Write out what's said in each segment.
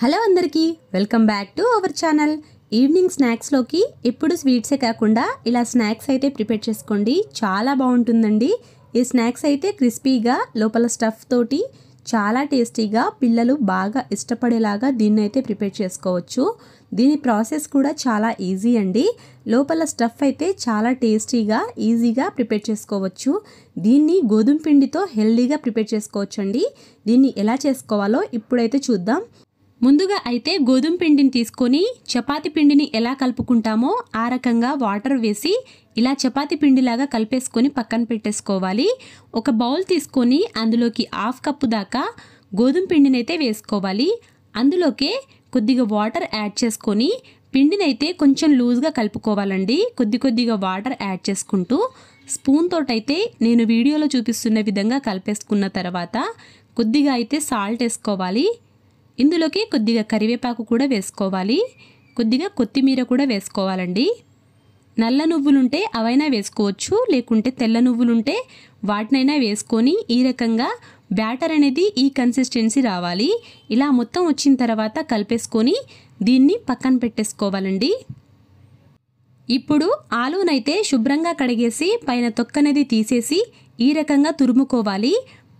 Hello అందరికీ welcome back to our channel. Evening స్నాక్స్లోకి ఎప్పుడు స్వీట్సే కాకుండా ఇలా స్నాక్స్ అయితే ప్రిపేర్ చేసుకోండి, చాలా బాగుంటుందండి. ఈ స్నాక్స్ అయితే క్రిస్పీగా లోపల స్టఫ్ తోటి చాలా టేస్టీగా పిల్లలు బాగా ఇష్టపడేలాగా దీన్ని అయితే ప్రిపేర్ చేసుకోవచ్చు. దీని ప్రాసెస్ కూడా చాలా ఈజీ అండి. లోపల స్టఫ్ అయితే చాలా టేస్టీగా ఈజీగా ప్రిపేర్ చేసుకోవచ్చు. దీన్ని గోధుమ పిండితో హెల్దీగా ప్రిపేర్ చేసుకోవచ్చు అండి. దీన్ని ఎలా చేసుకోవాలో ఇప్పుడైతే చూద్దాం. ముందుగా అయితే గోధుమ పిండిని తీసుకొని చపాతీ పిండిని ఎలా కలుపుకుంటామో ఆ రకంగా వాటర్ వేసి ఇలా చపాతీ పిండిలాగా కలిపేసుకొని పక్కన పెట్టేసుకోవాలి. ఒక బౌల్ తీసుకొని అందులోకి 1/2 కప్పు దాకా గోధుమ పిండిని అయితే వేసుకోవాలి. అందులోకే కొద్దిగా వాటర్ యాడ్ చేసుకొని పిండిని అయితే కొంచెం లూజ్గా కలుపుకోవాలండి. కొద్దిగా వాటర్ యాడ్ చేసుకుంటూ స్పూన్ తోటైతే నేను వీడియోలో చూపిస్తున్న విధంగా కలిపేసుకున్న తర్వాత కొద్దిగా అయితే సాల్ట్ వేసుకోవాలి. ఇందులోకి కొద్దిగా కరివేపాకు కూడా వేసుకోవాలి, కొద్దిగా కొత్తిమీర కూడా వేసుకోవాలండి. నల్ల నువ్వులుంటే అవైనా వేసుకోవచ్చు, లేకుంటే తెల్ల నువ్వులుంటే వాటినైనా వేసుకొని ఈ రకంగా బ్యాటర్ అనేది ఈ కన్సిస్టెన్సీ రావాలి. ఇలా మొత్తం వచ్చిన తర్వాత కలిపేసుకొని దీన్ని పక్కన పెట్టేసుకోవాలండి. ఇప్పుడు ఆలూనైతే శుభ్రంగా కడిగేసి పైన తొక్కనేది తీసేసి ఈ రకంగా తురుముకోవాలి.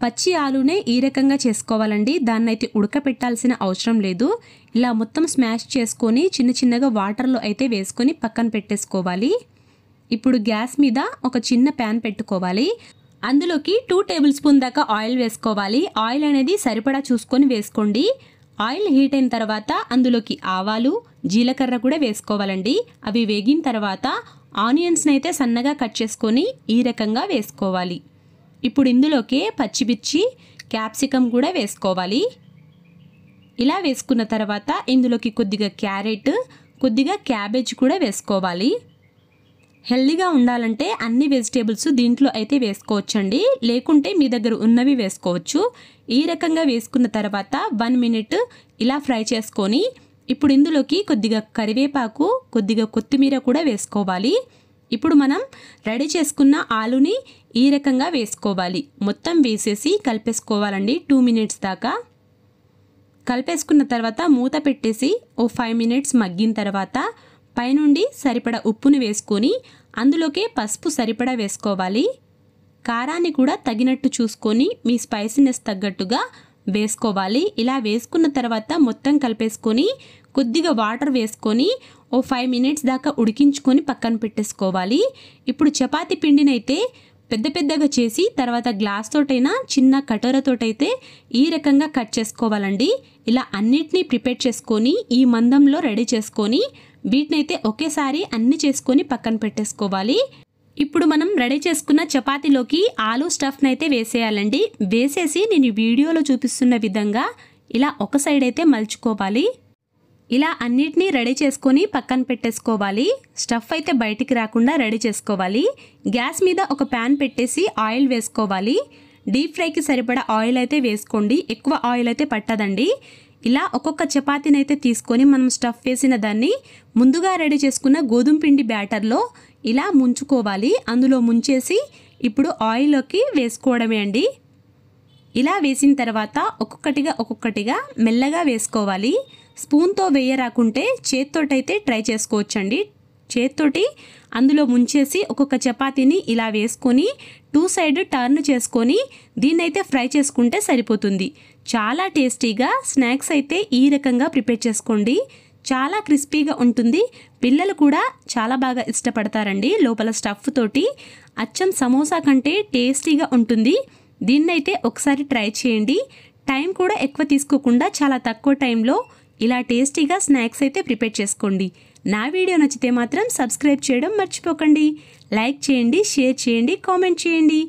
పచ్చి ఆలూనే ఈ రకంగా చేసుకోవాలండి, దాన్నైతే ఉడకపెట్టాల్సిన అవసరం లేదు. ఇలా మొత్తం స్మాష్ చేసుకొని చిన్నగా వాటర్లో అయితే వేసుకొని పక్కన పెట్టేసుకోవాలి. ఇప్పుడు గ్యాస్ మీద ఒక చిన్న ప్యాన్ పెట్టుకోవాలి. అందులోకి 2 టేబుల్ స్పూన్ దాకా ఆయిల్ వేసుకోవాలి. ఆయిల్ అనేది సరిపడా చూసుకొని వేసుకోండి. ఆయిల్ హీట్ అయిన తర్వాత అందులోకి ఆవాలు, జీలకర్ర కూడా వేసుకోవాలండి. అవి వేగిన తర్వాత ఆనియన్స్ని అయితే సన్నగా కట్ చేసుకొని ఈ రకంగా వేసుకోవాలి. ఇప్పుడు ఇందులోకి పచ్చిమిర్చి, క్యాప్సికమ్ కూడా వేసుకోవాలి. ఇలా వేసుకున్న తర్వాత ఇందులోకి కొద్దిగా క్యారెట్, కొద్దిగా క్యాబేజ్ కూడా వేసుకోవాలి. హెల్దీగా ఉండాలంటే అన్ని వెజిటేబుల్స్ దీంట్లో అయితే వేసుకోవచ్చండి, లేకుంటే మీ దగ్గర ఉన్నవి వేసుకోవచ్చు. ఈ రకంగా వేసుకున్న తర్వాత 1 మినిట్ ఇలా ఫ్రై చేసుకొని ఇప్పుడు ఇందులోకి కొద్దిగా కరివేపాకు, కొద్దిగా కొత్తిమీర కూడా వేసుకోవాలి. ఇప్పుడు మనం రెడీ చేసుకున్న ఆలూని ఈ రకంగా వేసుకోవాలి. మొత్తం వేసేసి కలిపేసుకోవాలండి 2 మినిట్స్ దాకా. కలిపేసుకున్న తర్వాత మూత పెట్టేసి 5 మినిట్స్ మగ్గిన తర్వాత పైనుండి సరిపడా ఉప్పుని వేసుకొని అందులోకే పసుపు సరిపడా వేసుకోవాలి. కారాన్ని కూడా తగినట్టు చూసుకొని మీ స్పైసీనెస్ తగ్గట్టుగా వేసుకోవాలి. ఇలా వేసుకున్న తర్వాత మొత్తం కలిపేసుకొని కొద్దిగా వాటర్ వేసుకొని 5 మినిట్స్ దాకా ఉడికించుకొని పక్కన పెట్టేసుకోవాలి. ఇప్పుడు చపాతీ పిండిని అయితే పెద్దగా చేసి తర్వాత గ్లాస్ తోటైనా చిన్న కటోరతోటైతే ఈ రకంగా కట్ చేసుకోవాలండి. ఇలా అన్నిటినీ ప్రిపేర్ చేసుకొని ఈ మందంలో రెడీ చేసుకొని వీటినైతే ఒకేసారి అన్ని చేసుకొని పక్కన పెట్టేసుకోవాలి. ఇప్పుడు మనం రెడీ చేసుకున్న చపాతీలోకి ఆలూ స్టఫ్ని అయితే వేసేయాలండి. వేసేసి నేను వీడియోలో చూపిస్తున్న విధంగా ఇలా ఒక సైడ్ అయితే మలుచుకోవాలి. ఇలా అన్నిటినీ రెడీ చేసుకొని పక్కన పెట్టేసుకోవాలి. స్టఫ్ అయితే బయటికి రాకుండా రెడీ చేసుకోవాలి. గ్యాస్ మీద ఒక ప్యాన్ పెట్టేసి ఆయిల్ వేసుకోవాలి. డీప్ ఫ్రైకి సరిపడా ఆయిల్ అయితే వేసుకోండి, ఎక్కువ ఆయిల్ అయితే పట్టదండి. ఇలా ఒక్కొక్క చపాతీని అయితే తీసుకొని మనం స్టఫ్ వేసిన దాన్ని ముందుగా రెడీ చేసుకున్న గోధుమ పిండి బ్యాటర్లో ఇలా ముంచుకోవాలి. అందులో ముంచేసి ఇప్పుడు ఆయిల్లోకి వేసుకోవడమే అండి. ఇలా వేసిన తర్వాత ఒక్కొక్కటిగా మెల్లగా వేసుకోవాలి. స్పూన్తో వేయరాకుంటే చేత్తోటైతే ట్రై చేసుకోవచ్చండి. చేత్తోటి అందులో ముంచేసి ఒక్కొక్క చపాతీని ఇలా వేసుకొని 2 సైడ్ టర్న్ చేసుకొని దీన్నైతే ఫ్రై చేసుకుంటే సరిపోతుంది. చాలా టేస్టీగా స్నాక్స్ అయితే ఈ రకంగా ప్రిపేర్ చేసుకోండి. చాలా క్రిస్పీగా ఉంటుంది. పిల్లలు కూడా చాలా బాగా ఇష్టపడతారండి. లోపల స్టఫ్ తోటి అచ్చం సమోసా కంటే టేస్టీగా ఉంటుంది. దీన్నైతే ఒకసారి ట్రై చేయండి. టైం కూడా ఎక్కువ తీసుకోకుండా చాలా తక్కువ టైంలో ఇలా టేస్టీగా స్నాక్స్ అయితే ప్రిపేర్ చేసుకోండి. నా వీడియో నచ్చితే మాత్రం సబ్స్క్రైబ్ చేయడం మర్చిపోకండి. లైక్ చేయండి, షేర్ చేయండి, కామెంట్ చేయండి.